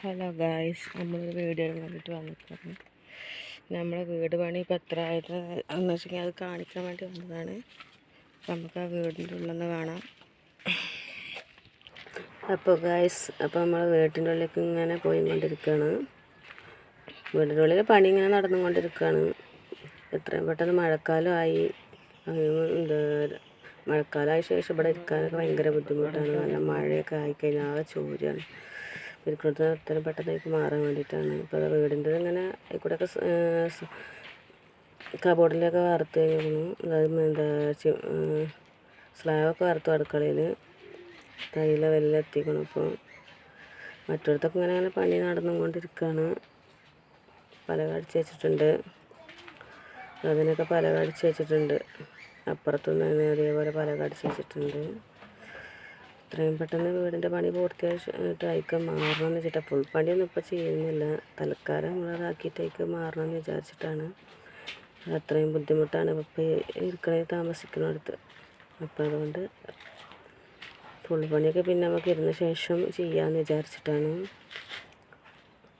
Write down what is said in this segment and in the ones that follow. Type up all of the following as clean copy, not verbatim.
Hello guys, നമ്മളൊരു video കണ്ടിട്ട് വന്നിട്ടുണ്ട്. നമ്മളെ വീട് പണി ഇപ്പോൾ എത്ര ആയത് എന്ന് വെച്ചെങ്കിൽ അത് കാണിക്കാൻ വേണ്ടി വന്നതാണ്. നമുക്ക് ആ വീടിൻ്റെ ഉള്ളൊന്ന് കാണാം. അപ്പോൾ ഗായ്സ്, അപ്പോൾ നമ്മൾ വീട്ടിൻ്റെ ഉള്ളിലേക്ക് ഇങ്ങനെ പോയിക്കൊണ്ടിരിക്കുകയാണ്. വീടിൻ്റെ ഉള്ളിൽ പണി ഇങ്ങനെ നടന്നുകൊണ്ടിരിക്കുകയാണ്. എത്രയും പെട്ടെന്ന് മഴക്കാലമായി. മഴക്കാലമായ ശേഷം ഇവിടെ ഇരിക്കാനൊക്കെ ഭയങ്കര ബുദ്ധിമുട്ടാണ്. നല്ല മഴയൊക്കെ ആയിക്കഴിഞ്ഞാൽ ആകെ ചോരയാണ്. ഇരിക്കുന്നത് എത്രയും പെട്ടെന്നേക്ക് മാറാൻ വേണ്ടിയിട്ടാണ്. ഇപ്പോൾ വീടിൻ്റെ ഇങ്ങനെ കൂടെയൊക്കെ കബോർഡിലൊക്കെ വറുത്ത് കഴിഞ്ഞിരുന്നു. അതായത് സ്ലാബൊക്കെ വറുത്തു അടുക്കളയിൽ തൈല വെല്ലെത്തിക്കണം. അപ്പോൾ മറ്റൊരിടത്തൊക്കെ ഇങ്ങനെ പണി നടന്നുകൊണ്ടിരിക്കുകയാണ്. പലക അടിച്ച് വെച്ചിട്ടുണ്ട്. അതിനൊക്കെ പലക അടിച്ച് വെച്ചിട്ടുണ്ട്. അപ്പുറത്തുനിന്ന് അതേപോലെ പലക അടിച്ച് വെച്ചിട്ടുണ്ട്. എത്രയും പെട്ടെന്ന് വീടിൻ്റെ പണി പൂർത്തിയായിട്ട് അതിലേക്ക് മാറണമെന്ന് വെച്ചിട്ട് ഫുൾ പണിയൊന്നും ഇപ്പോൾ ചെയ്യുന്നില്ല. തൽക്കാലം നമ്മളതാക്കിയിട്ട് അതിലേക്ക് മാറണമെന്ന് വിചാരിച്ചിട്ടാണ്. അത്രയും ബുദ്ധിമുട്ടാണ് ഇപ്പോൾ ഇരിക്കണേ താമസിക്കുന്നിടത്ത്. അപ്പോൾ അതുകൊണ്ട് ഫുൾ പണിയൊക്കെ പിന്നെ നമുക്ക് ഇരുന്ന ശേഷം ചെയ്യാമെന്ന് വിചാരിച്ചിട്ടാണ്.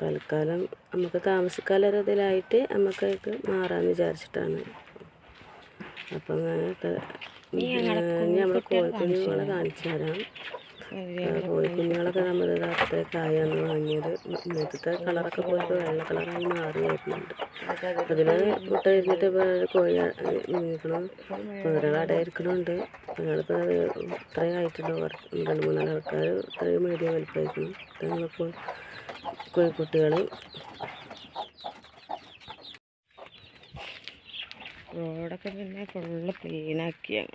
തൽക്കാലം നമുക്ക് താമസിക്കാനുള്ള ഇതിലായിട്ട് നമുക്ക് മാറാമെന്ന് വിചാരിച്ചിട്ടാണ്. അപ്പം നമ്മൾ കോഴിക്കുഞ്ഞുങ്ങളെ കാണിച്ചു തരാം. കോഴിക്കുഞ്ഞുങ്ങളൊക്കെ നമ്മൾ അത്ര കായാണ് വാങ്ങിയത്. നേരത്തെ കളറൊക്കെ പോയിട്ട് വെള്ള കളറായി മാറി വരുന്നുണ്ട്. അതിൽ മുട്ട ഇരുന്നിട്ട് കോഴി നിൽക്കണം. ഒരാൾ അടയിരിക്കണുണ്ട്. ഒരാളിപ്പോൾ ഇത്രയും ആയിട്ടുണ്ടോ, 2-3 ആൾക്കാർ ഇത്രയും മീഡിയം വലിപ്പമായിരിക്കണം. ഞങ്ങൾ കോഴിക്കുട്ടികൾ. റോഡൊക്കെ പിന്നെ ഫുള്ള് ക്ലീനാക്കിയാണ്.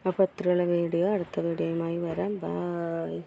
അപ്പോൾ ഇത്രയുള്ള വീഡിയോ. അടുത്ത വീഡിയോയുമായി വരാം. ബായ്.